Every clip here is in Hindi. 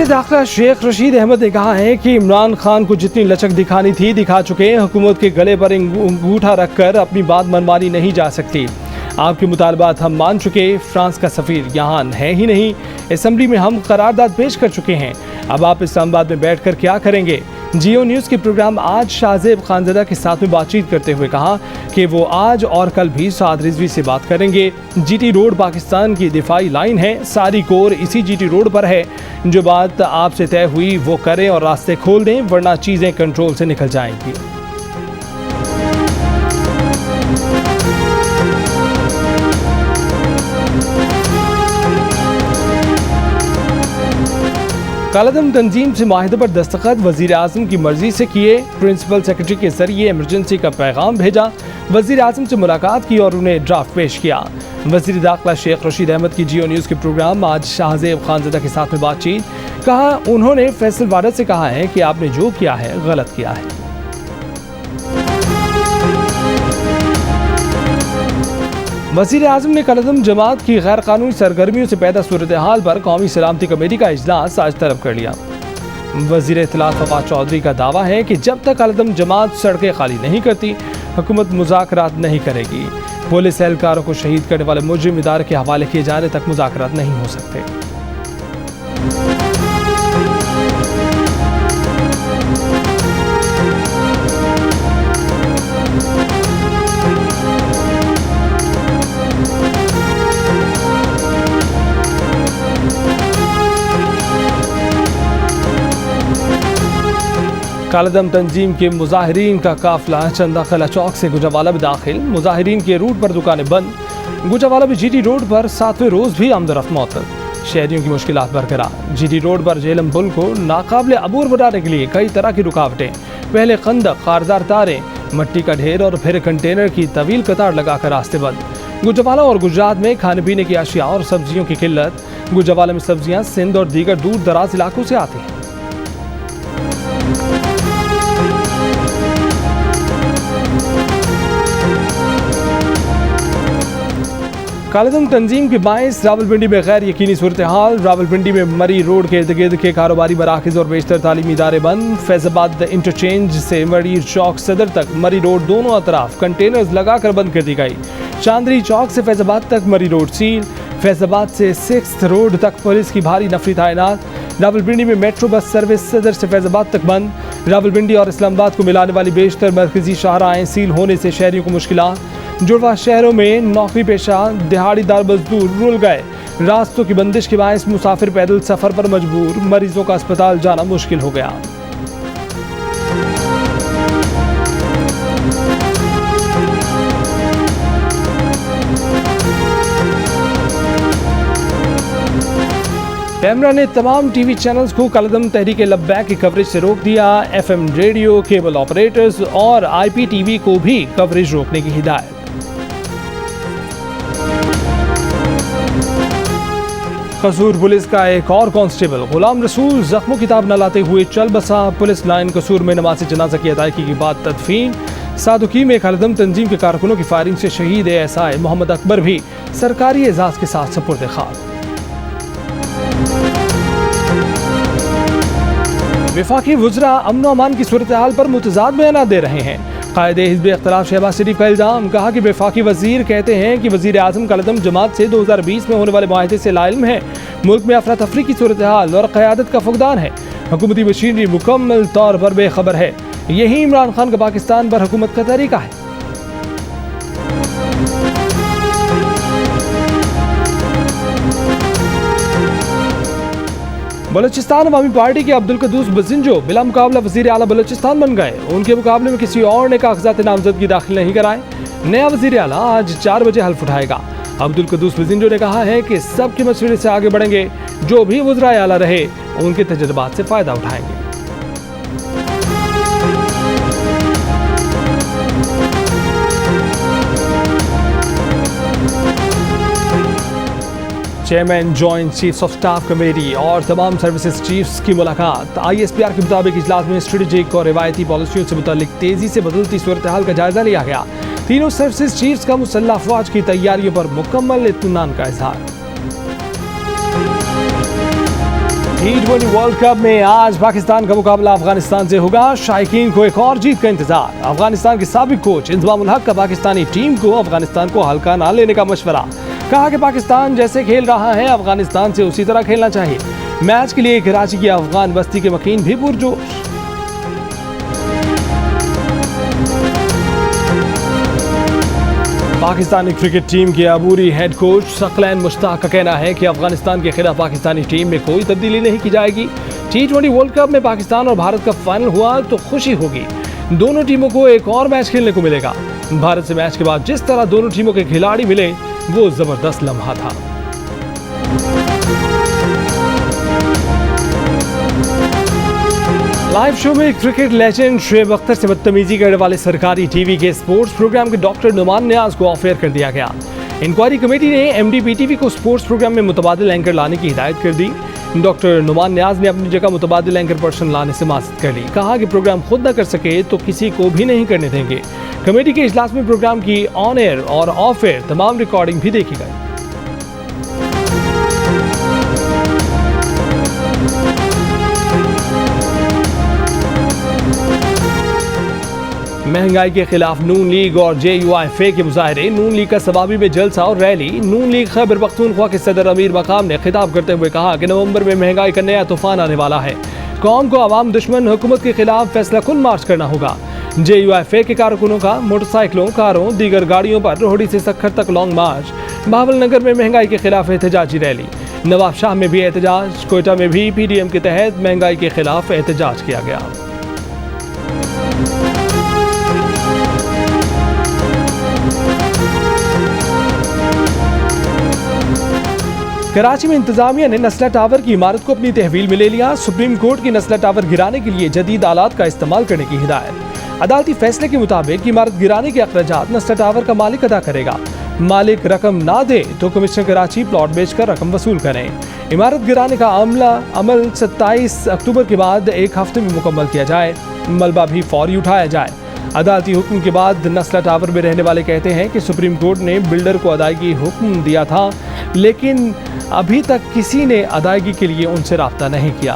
वज़ीर दाखिला शेख रशीद अहमद ने कहा है कि इमरान खान को जितनी लचक दिखानी थी दिखा चुके हैं। हुकूमत के गले पर अंगूठा रखकर अपनी बात मनवानी नहीं जा सकती। आपके मुतालबात हम मान चुके। फ्रांस का सफ़ीर यहाँ है ही नहीं। असम्बली में हम करारदाद पेश कर चुके हैं। अब आप इस्लामाबाद में बैठकर क्या करेंगे? जियो न्यूज़ के प्रोग्राम आज शाहजेब खानज़दा के साथ में बातचीत करते हुए कहा कि वो आज और कल भी साद रिजवी से बात करेंगे। जीटी रोड पाकिस्तान की दिफाई लाइन है। सारी कोर इसी जीटी रोड पर है। जो बात आपसे तय हुई वो करें और रास्ते खोल दें, वरना चीज़ें कंट्रोल से निकल जाएंगी। कालादम तंजीम से माहिदे पर दस्तखत वज़ीर आज़म की मर्जी से किए। प्रिंसिपल सेक्रेटरी के जरिए इमरजेंसी का पैगाम भेजा। वज़ीर आज़म से मुलाकात की और उन्हें ड्राफ्ट पेश किया। वज़ीर दाखिला शेख रशीद अहमद की जियो न्यूज़ के प्रोग्राम आज शाहजेब खानज़दा के साथ में बातचीत। कहा उन्होंने फैसल वारद से कहा है कि आपने जो किया है गलत किया है। वज़ीर आज़म ने कालादम जमात की गैर कानूनी सरगर्मियों से पैदा सूरत हाल पर कौमी सलामती कमेटी का इजलास आज तलब कर लिया। वज़ीर इत्तलात फवाद चौधरी का दावा है कि जब तक कालादम जमात सड़कें खाली नहीं करती हुकूमत मुज़ाकरात नहीं करेगी। पुलिस एहलकारों को शहीद करने वाले मुजरिम इदारे के हवाले किए जाने तक मुज़ाकरात नहीं हो सकते। कालादम तंजीम के मुजाहिरीन का काफिला चंदा कला चौक से गुजरावाला में दाखिल। मुजाहिरीन के रूट पर दुकानें बंद। गुजरावाला में जीटी रोड पर 7वें रोज़ भी आमदरफ्त मौतल। शहरियों की मुश्किलात बरकरार। जीटी रोड पर झेलम पुल को नाकाबिले अबूर बनाने के लिए कई तरह की रुकावटें। पहले खंदक, खारदार तारें, मट्टी का ढेर और फिर कंटेनर की तवील कतार लगाकर रास्ते बंद। गुजरावाला और गुजरात में खाने पीने की अशिया और सब्जियों की किल्लत। गुजरावाला में सब्जियां सिंध और दीगर दूर दराज इलाकों से आती हैं। कालादम तंजीम के बायस रावलपिंडी में गैर यकीनी सूरत हाल। रावलपिंडी में मरी रोड के इर्द गिर्द के कारोबारी मराकज़ और बेशतर तालीमी इदारे बंद। फैज़ाबाद इंटरचेंज से मरी चौक सदर तक मरी रोड दोनों अतराफ कंटेनर्स लगाकर बंद कर दी गई। चांदरी चौक से फैज़ाबाद तक मरी रोड सील। फैज़ाबाद से 6th रोड तक पुलिस की भारी नफरी तैनात। रावलपिंडी में मेट्रो बस सर्विस सदर से फैज़ाबाद तक बंद। रावलपिंडी और इस्लामाबाद को मिलाने वाली बेशतर मरकजी शाहराहें सील होने से शहरियों को मुश्किलात। जुड़वा शहरों में नौकरी पेशा दिहाड़ीदार मजदूर रुल गए। रास्तों की बंदिश के बायस मुसाफिर पैदल सफर पर मजबूर। मरीजों का अस्पताल जाना मुश्किल हो गया। कैमरा ने तमाम टीवी चैनल्स को कालादम तहरीक लब्बैक की कवरेज से रोक दिया। FM रेडियो, केबल ऑपरेटर्स और IPTV को भी कवरेज रोकने की हिदायत। कसूर पुलिस का एक और कांस्टेबल गुलाम रसूल जख्मों की ताब न लाते हुए चल बसा। पुलिस लाइन कसूर में नमाज जनाजा की अदायगी के बाद तदफीन। सादुकी में कालादम तंजीम के कारकुनों की फायरिंग से शहीद SI मोहम्मद अकबर भी सरकारी एजाज के साथ सपुर्द खाक। वफाकी वज़रा अमन अमान की सूरत हाल पर मुतज़ाद बयान दे रहे हैं। कायदे हिज़्ब इख्तिलाफ शहबाज शरीफ का इल्ज़ाम। कहा कि वफाकी वज़ीर कहते हैं कि वज़ीर आज़म कालादम जमात से 2020 में होने वाले मुआहदे से लाइल्म है। मुल्क में अफरा तफरी की सूरत हाल और क़यादत का फुक़दान है। हुकूमती मशीनरी मुकम्मल तौर पर बेखबर है। यही इमरान खान का पाकिस्तान पर हुकूमत का तरीका है। बलूचिस्तान अवामी पार्टी के अब्दुल कद्दूस बजिंजो बिला मुकाबला वज़ीर आला बलूचिस्तान बन गए। उनके मुकाबले में किसी और ने कागजात नामजदगी दाखिल नहीं कराए। नया वज़ीर आला आज 4 बजे हल्फ उठाएगा। अब्दुल कद्दूस बजिंजो ने कहा है कि सबके मशवरे से आगे बढ़ेंगे। जो भी वज़ीर आला रहे उनके तजुर्बात से फ़ायदा उठाएंगे। Chairman joint chiefs of staff committee और तमाम सर्विसेज चीफ्स की मुलाकात। ISPR के मुताबिक इजलास में स्ट्रेटेजिक और रिवायती पॉलिसियों से मुतालिक तेजी से बदलती सूरत हाल का जायजा लिया गया। तीनों सर्विसेज चीफ्स का मुसल्लह अफवाज की तैयारियों पर मुकम्मल इत्मीनान का इजहार। T20 वर्ल्ड कप में आज पाकिस्तान का मुकाबला अफगानिस्तान से होगा। शायकीन को एक और जीत का इंतजार। अफगानिस्तान के साबिक कोच इंजमाम उल हक का पाकिस्तानी टीम को अफगानिस्तान को हल्का ना लेने का मशवरा। कहा कि पाकिस्तान जैसे खेल रहा है अफगानिस्तान से उसी तरह खेलना चाहिए। मैच के लिए कराची की अफगान बस्ती के मकीन भी पुरजोश। पाकिस्तानी क्रिकेट टीम के अबूरी हेड कोच सकलैन मुश्ताक का कहना है कि अफगानिस्तान के खिलाफ पाकिस्तानी टीम में कोई तब्दीली नहीं की जाएगी। T20 वर्ल्ड कप में पाकिस्तान और भारत का फाइनल हुआ तो खुशी होगी। दोनों टीमों को एक और मैच खेलने को मिलेगा। भारत से मैच के बाद जिस तरह दोनों टीमों के खिलाड़ी मिले वो जबरदस्त लम्हा था। लाइव शो में क्रिकेट लेजेंड शुएब अख्तर से बदतमीजी करने वाले सरकारी टीवी के स्पोर्ट्स प्रोग्राम के डॉक्टर नुमान नियाज को ऑफ एयर कर दिया गया। इंक्वायरी कमेटी ने MDPTV को स्पोर्ट्स प्रोग्राम में मुतबादिल एंकर लाने की हिदायत कर दी। डॉक्टर नुमान नियाज ने अपनी जगह मुतबादिल एंकर पर्सन लाने से माजरत कर ली। कहा कि प्रोग्राम खुद न कर सके तो किसी को भी नहीं करने देंगे। कमेटी के इजलास में प्रोग्राम की ऑन एयर और ऑफ एयर तमाम रिकॉर्डिंग भी देखी गई। महंगाई के खिलाफ नून लीग और JUIFA के मुजाहरे। नून लीग का सवाबी में जलसा और रैली। नून लीग खैबर पख्तूनख्वा के सदर अमीर मकाम ने खिताब करते हुए कहा कि नवंबर में महंगाई का नया तूफान आने वाला है। कौम को अवाम दुश्मन हुकूमत के खिलाफ फैसला कुन मार्च करना होगा। JUIFA के कारकुनों का मोटरसाइकिलों, कारों, दीगर गाड़ियों पर रोहड़ी से सक्खर तक लॉन्ग मार्च। बहावलनगर में महंगाई के खिलाफ एहतजाजी रैली। नवाब शाह में भी एहतजाज। कोयटा में भी PDM के तहत महंगाई के खिलाफ एहतजाज किया गया। कराची में इंतजामिया ने नस्ला टावर की इमारत को अपनी तहवील में ले लिया। सुप्रीम कोर्ट की नस्ला टावर गिराने के लिए जदीद आलात का इस्तेमाल करने की हिदायत। अदालती फैसले के मुताबिक इमारत गिराने के अखराजात नस्ला टावर का मालिक अदा करेगा। मालिक रकम ना दे तो कमिश्नर कराची प्लॉट बेचकर रकम वसूल करें। इमारत गिराने का अमल 27 अक्टूबर के बाद एक हफ्ते में मुकम्मल किया जाए। मलबा भी फौरी उठाया जाए। अदालती हुक्म के बाद नस्ला टावर में रहने वाले कहते हैं कि सुप्रीम कोर्ट ने बिल्डर को अदायगी हुक्म दिया था, लेकिन अभी तक किसी ने अदायगी के लिए उनसे राब्ता नहीं किया।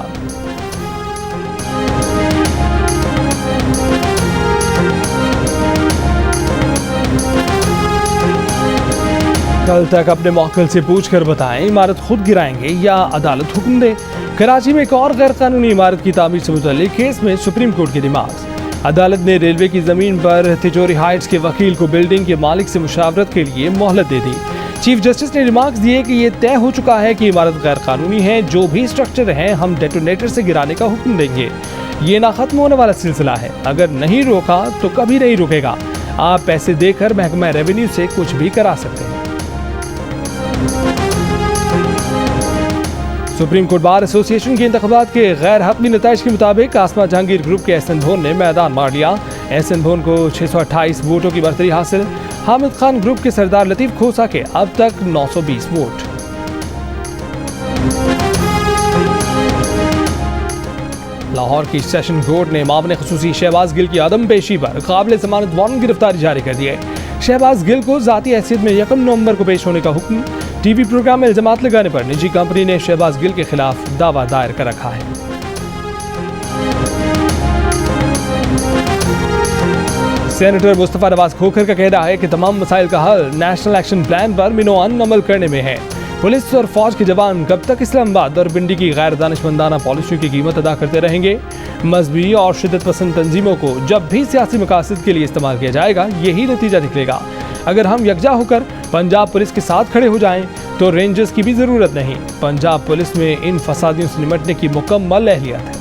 कल तक अपने मौकल से पूछकर बताएं इमारत खुद गिराएंगे या अदालत हुक्म दे। कराची में एक और गैर कानूनी इमारत की तामीर से मुतल्लिक केस में सुप्रीम कोर्ट की दिमाग। अदालत ने रेलवे की जमीन पर तिजोरी हाइट्स के वकील को बिल्डिंग के मालिक से मुशावरत के लिए मोहलत दे दी। चीफ जस्टिस ने रिमार्क्स दिए कि ये तय हो चुका है कि इमारत गैर कानूनी है। जो भी स्ट्रक्चर है हम डेटोनेटर से गिराने का हुक्म देंगे। ये ना खत्म होने वाला सिलसिला है। अगर नहीं रोका तो कभी नहीं रुकेगा। आप पैसे देकर महकमा रेवेन्यू से कुछ भी करा सकते हैं। सुप्रीम कोर्ट बार एसोसिएशन के इंतखाबात के गैर हक़मी नताइज के मुताबिक आसमा जहांगीर ग्रुप के एहसन भोन ने मैदान मार लिया। एहसन भोन को 628 वोटों की बरतरी हासिल। हामिद खान ग्रुप के सरदार लतीफ खोसा के अब तक 920 वोट। लाहौर की सेशन कोर्ट ने मामले खुसूसी शहबाज गिल की आदम पेशी पर काबिल जमानत वारंट गिरफ्तारी जारी कर दी है। शहबाज गिल को जाती हैसियत में 1 नवंबर को पेश होने का हुक्म। टीवी प्रोग्राम में इल्जामात लगाने पर निजी कंपनी ने शहबाज गिल के खिलाफ दावा दायर कर रखा है। सेनेटर मुस्तफा नवाज खोखर का कहना है कि तमाम मसाइल का हल नेशनल एक्शन प्लान पर मिनोअन अमल करने में है। पुलिस और फौज के जवान कब तक इस्लामाबाद और पिंडी की गैर दानिशमंदाना पॉलिसियों की कीमत अदा करते रहेंगे। मजहबी और शिद्दत पसंद तंजीमों को जब भी सियासी मकासद के लिए इस्तेमाल किया जाएगा यही नतीजा निकलेगा। अगर हम यकजा होकर पंजाब पुलिस के साथ खड़े हो जाएं तो रेंजर्स की भी जरूरत नहीं। पंजाब पुलिस में इन फसादियों से निपटने की मुकम्मल अहलियत है।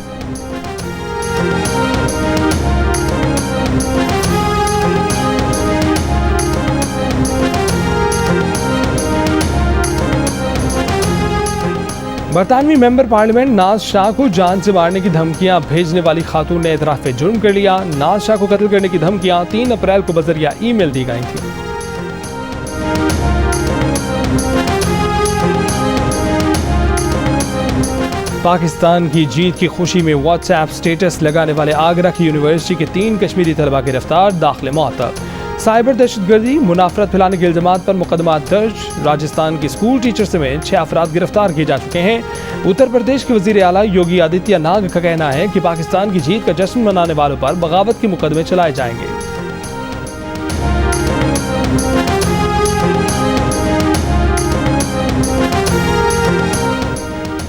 बरतानवी मेंबर पार्लियामेंट नाज शाह को जान से मारने की धमकियां भेजने वाली खातून ने एतराफ़ जुर्म कर लिया। नाज शाह को कत्ल करने की धमकियां 3 अप्रैल को बजरिया ईमेल दी गई थी। पाकिस्तान की जीत की खुशी में व्हाट्सएप स्टेटस लगाने वाले आगरा की यूनिवर्सिटी के 3 कश्मीरी तलबा गिरफ्तार। दाखिले मुअत्तल। साइबर दहशतगर्दी, मुनाफरत फैलाने की इल्जामात पर मुकदमा दर्ज। राजस्थान के स्कूल टीचर समेत 6 अफराद गिरफ्तार किए जा चुके हैं। उत्तर प्रदेश के वजीर आला योगी आदित्यनाथ का कहना है कि पाकिस्तान की जीत का जश्न मनाने वालों पर बगावत के मुकदमे चलाए जाएंगे।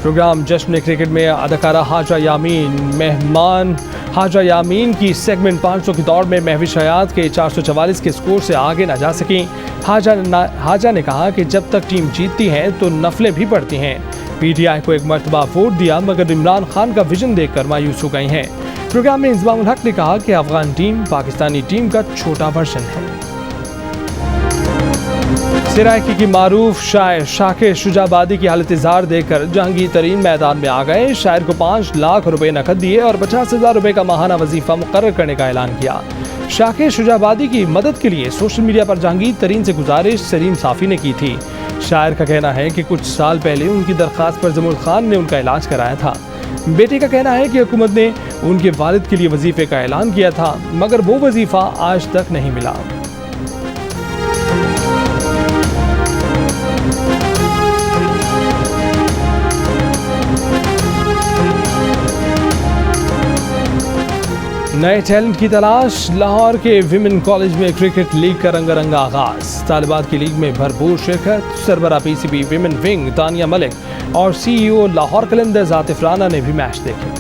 प्रोग्राम जश्न क्रिकेट में अदाकारा हाजा यामीन की सेगमेंट 500 की दौड़ में महविश हयात के 444 के स्कोर से आगे न जा सकी। हाजा ने कहा कि जब तक टीम जीतती है तो नफलें भी पड़ती हैं। पीटीआई को एक मर्तबा वोट दिया मगर इमरान खान का विजन देखकर मायूस हो गई हैं। प्रोग्राम में इंजमामुल हक ने कहा कि अफगान टीम पाकिस्तानी टीम का छोटा वर्जन है। सिराइकी की मारूफ शायर शाकिर शुजाबादी की हालत इज़हार देखकर जहांगीर तरीन मैदान में आ गए। शायर को 5 लाख रुपए नकद दिए और 50,000 रुपए का माहाना वजीफा मुकर्रर करने का ऐलान किया। शाकिर शुजाबादी की मदद के लिए सोशल मीडिया पर जहांगीर तरीन से गुजारिश सलीम साफी ने की थी। शायर का कहना है कि कुछ साल पहले उनकी दरख्वास्त पर जमुल खान ने उनका इलाज कराया था। बेटे का कहना है कि हुकूमत ने उनके वालिद के लिए वजीफे का ऐलान किया था मगर वो वजीफा आज तक नहीं मिला। नए टैलेंट की तलाश। लाहौर के विमेन कॉलेज में क्रिकेट लीग का रंगारंगा आगाज। तालिबात की लीग में भरपूर शिरकत। सरबरा PCB women wing Tania Malik और सीईओ लाहौर कलंदर्स आतिफ राना ने भी मैच देखे।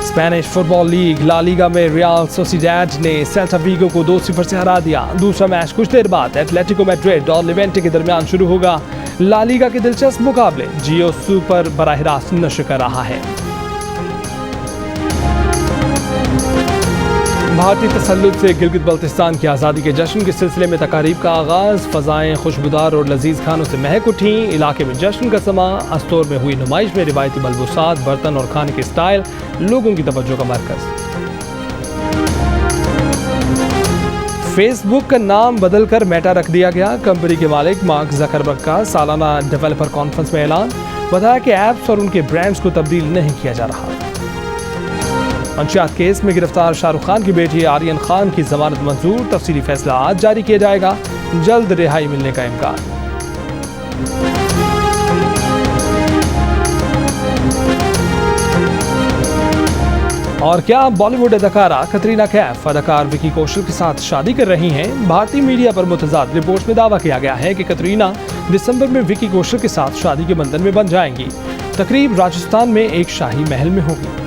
Spanish football league La Liga में रियल सोसिएडाड ने सेल्टा वीगो को 2-0 से हरा दिया। दूसरा मैच कुछ देर बाद एटलेटिको मैड्रिड और लेवेंटे के दरमियान शुरू होगा। ला लीगा के दिलचस्प मुकाबले जियो सुपर बराह रास्त नशर कर रहा है। भारतीय तसल्लुत से गिलगित बल्तिस्तान की आज़ादी के जश्न के सिलसिले में तकारीब का आगाज। फ़ज़ाएं खुशबूदार और लजीज खानों से महक उठी। इलाके में जश्न का समा। अस्तोर में हुई नुमाइश में रिवायती मलबूसात, बर्तन और खाने के स्टाइल लोगों की तवज्जो का मरकज। फेसबुक का नाम बदलकर मेटा रख दिया गया। कंपनी के मालिक मार्क ज़करबर्ग का सालाना डेवलपर कॉन्फ्रेंस में ऐलान। बताया कि ऐप्स और उनके ब्रांड्स को तब्दील नहीं किया जा रहा। मंशियात केस में गिरफ्तार शाहरुख खान की बेटी आर्यन खान की जमानत मंजूर। तफसीली फैसला आज जारी किया जाएगा। जल्द रिहाई मिलने का इम्कान। और क्या बॉलीवुड अदाकारा कतरीना कैफ अदाकार विकी कौशल के साथ शादी कर रही हैं? भारतीय मीडिया पर मुतज़ाद रिपोर्ट्स में दावा किया गया है कि कतरीना दिसंबर में विकी कौशल के साथ शादी के बंधन में बंध जाएंगी। तकरीब राजस्थान में एक शाही महल में होगी।